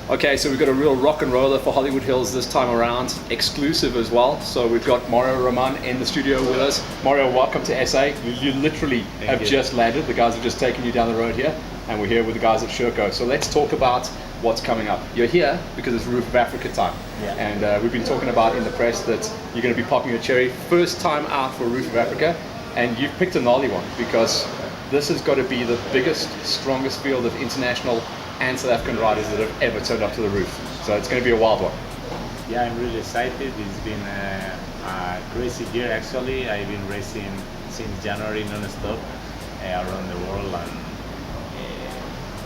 Okay, so we've got a real rock and roller for Hollywood Hills this time around, exclusive as well. So we've got Mario Roman in the studio with us. Mario, welcome to SA. You literally have just landed. The guys have just taken you down the road here, and we're here with the guys at Sherco. So let's talk about what's coming up. You're here because it's Roof of Africa time. Yeah. And we've been talking about in the press that you're going to be popping your cherry. First time out for Roof of Africa, and you've picked a gnarly one because this has got to be the biggest, strongest field of international and South African riders that have ever turned up to the roof. So it's going to be a wild one. Yeah, I'm really excited. It's been a crazy year actually. I've been racing since January non-stop around the world, and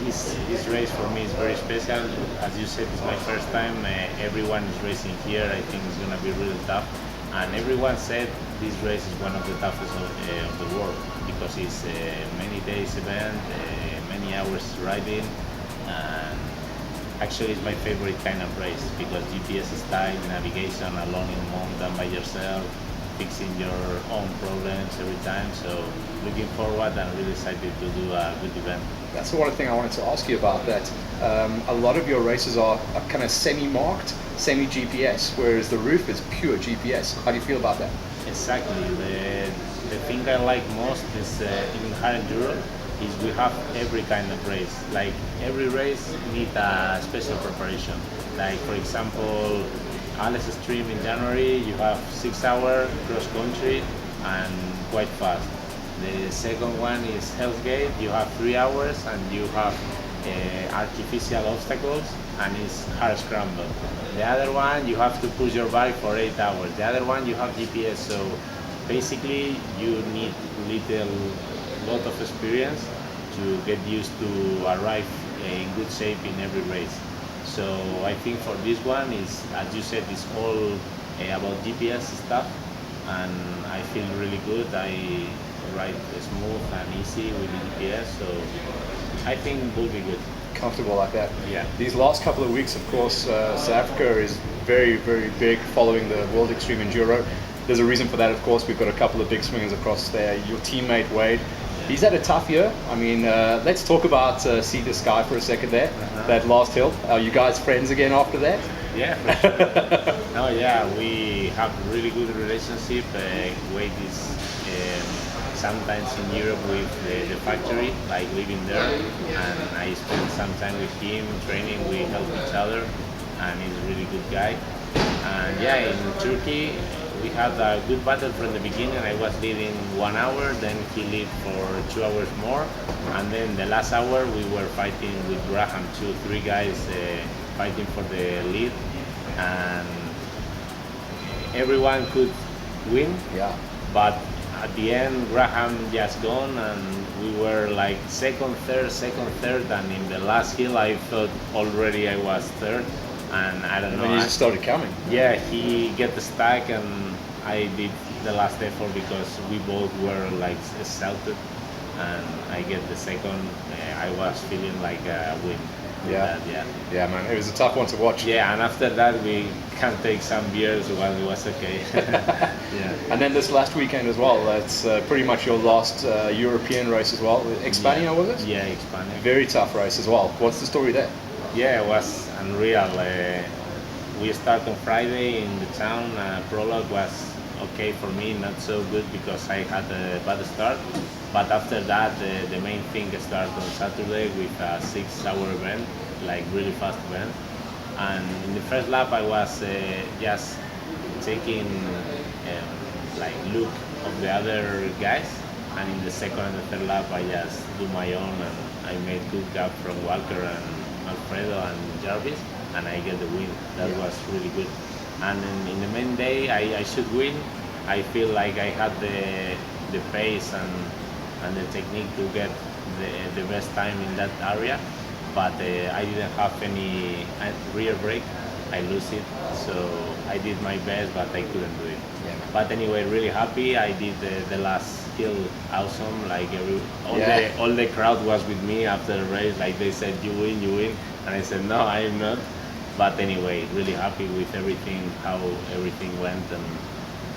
this race for me is very special. As you said, it's my first time. Everyone is racing here. I think it's going to be really tough. And everyone said this race is one of the toughest of the world because it's a many days event, many hours riding. And actually it's my favorite kind of race because GPS style, navigation alone in mountain by yourself, fixing your own problems every time. So looking forward and really excited to do a good event. That's the one thing I wanted to ask you about, that a lot of your races are kind of semi-marked, semi-GPS, whereas the roof is pure GPS. How do you feel about that? Exactly. The thing I like most is in hard enduro is we have every kind of race. Like every race needs a special preparation. Like for example, Alex Stream in January, you have 6 hour cross country and quite fast. The second one is Hell's Gate, you have 3 hours and you have artificial obstacles and it's hard scramble. The other one you have to push your bike for 8 hours. The other one you have GPS, so basically you need lot of experience to get used to arrive in good shape in every race. So I think for this one is, as you said, it's all about GPS stuff, and I feel really good. I ride smooth and easy with GPS, so I think it will be good. Comfortable like that. Yeah. These last couple of weeks, of course, South Africa is very, very big following the World Extreme Enduro. There's a reason for that, of course. We've got a couple of big swingers across there. Your teammate Wade, he's had a tough year. I mean, let's talk about See the Sky for a second there. That last hill. Are you guys friends again after that? Yeah, for sure. No, yeah, we have really good relationship. Wade is sometimes in Europe with the factory, like living there, and I spend some time with him training. We help each other, and he's a really good guy. And yeah, in Turkey, we had a good battle from the beginning. I was leading 1 hour, then he led for 2 hours more, and then the last hour we were fighting with Graham, 3 guys fighting for the lead, and everyone could win. Yeah. But at the end, Graham just gone, and we were like second, third, and in the last hill I thought already I was third. And I don't know. And you just started coming. Yeah, he get stuck, and I did the last effort because we both were like exhausted, and I get the second. I was feeling like a win. Yeah. That, Yeah, man, it was a tough one to watch. yeah, and after that we can take some beers while it was okay. Yeah. And then this last weekend as well, it's pretty much your last European race as well. Expania, was it? Yeah, Expania. Very tough race as well. What's the story there? Yeah, it was unreal. We start on Friday in the town. Prologue was okay for me, not so good because I had a bad start. But after that, the main thing started on Saturday with a 6 hour event, like really fast event. And in the first lap, I was just taking like look of the other guys. And in the second and the third lap, I just do my own, and I made good gap from Walker and Alfredo and Jarvis, and I get the win. That was really good. And in the main day, I should win. I feel like I had the pace and the technique to get the best time in that area, but I didn't have any rear brake. I lose it, so I did my best, but I couldn't do it. Yeah. But anyway, really happy. I did the last hill awesome. Like all the crowd was with me after the race. Like they said, you win, and I said, no, I am not. But anyway, really happy with everything, how everything went, and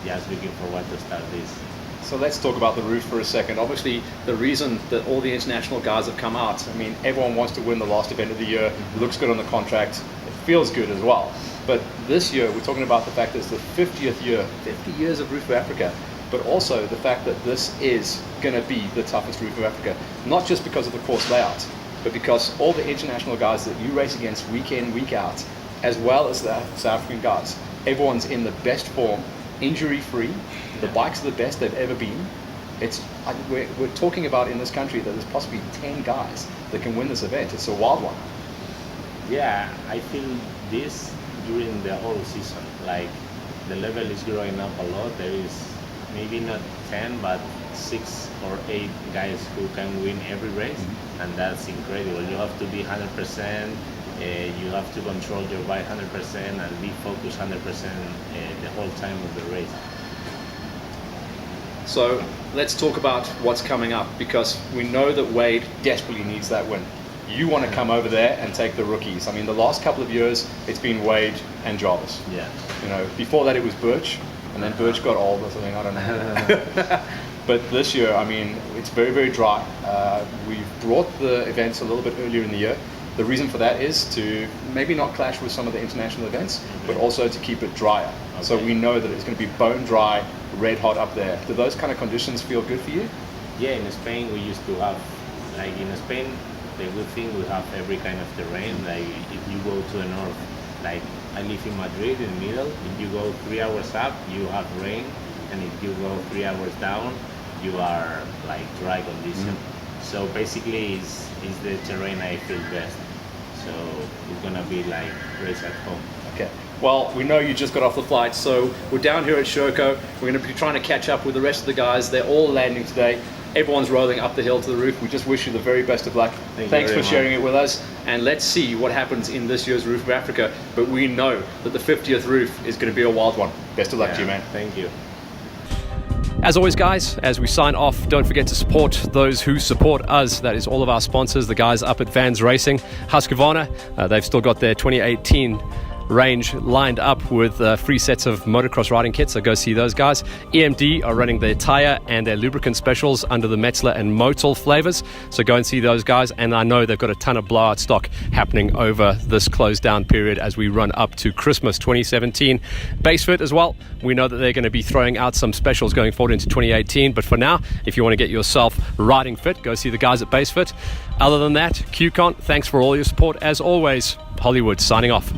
just looking forward to start this. So let's talk about the roof for a second. Obviously, the reason that all the international guys have come out, I mean, everyone wants to win the last event of the year, looks good on the contract. feels good as well. But this year, we're talking about the fact that it's the 50th year, 50 years of Roof of Africa, but also the fact that this is going to be the toughest Roof of Africa, not just because of the course layout, but because all the international guys that you race against week in, week out, as well as the South African guys, everyone's in the best form, injury-free. The bikes are the best they've ever been. We're talking about in this country that there's possibly 10 guys that can win this event. It's a wild one. Yeah, I feel this during the whole season. Like the level is growing up a lot. There is maybe not 10, but 6 or 8 guys who can win every race, and that's incredible. You have to be 100%. You have to control your bike 100% and be focused 100% the whole time of the race. So let's talk about what's coming up, because we know that Wade desperately needs that win. You want to come over there and take the rookies. I mean, the last couple of years, it's been Wade and Jarvis. Yeah. You know, before that it was Birch, and then Birch got old or something, I don't know. But this year, I mean, it's very, very dry. We've brought the events a little bit earlier in the year. The reason for that is to maybe not clash with some of the international events, but also to keep it drier. Okay. So we know that it's going to be bone dry, red hot up there. Do those kind of conditions feel good for you? Yeah, in Spain we used to have, like in Spain, the good thing we have every kind of terrain. Like if you go to the north, like I live in Madrid in the middle, if you go 3 hours up, you have rain, and if you go 3 hours down, you are like dry condition. So basically it's the terrain I feel best. So it's gonna be like race at home. Okay. Well, we know you just got off the flight, so we're down here at Sherco. We're going to be trying to catch up with the rest of the guys. They're all landing today. Everyone's rolling up the hill to the roof. We just wish you the very best of luck. Thanks for sharing it with us. And let's see what happens in this year's Roof of Africa. But we know that the 50th roof is going to be a wild one. Best of luck to you, man. Thank you. As always, guys, as we sign off, don't forget to support those who support us. That is all of our sponsors, the guys up at Vans Racing. Husqvarna, they've still got their 2018 range lined up with free sets of motocross riding kits, so go see those guys. EMD are running their tire and their lubricant specials under the Metzler and Motul flavors, so go and see those guys. And I know they've got a ton of blowout stock happening over this closed down period as we run up to Christmas 2017. Basefit as well, we know that they're going to be throwing out some specials going forward into 2018, but for now, if you want to get yourself riding fit, go see the guys at Basefit. Other than that, QCon, thanks for all your support as always. Hollywood signing off.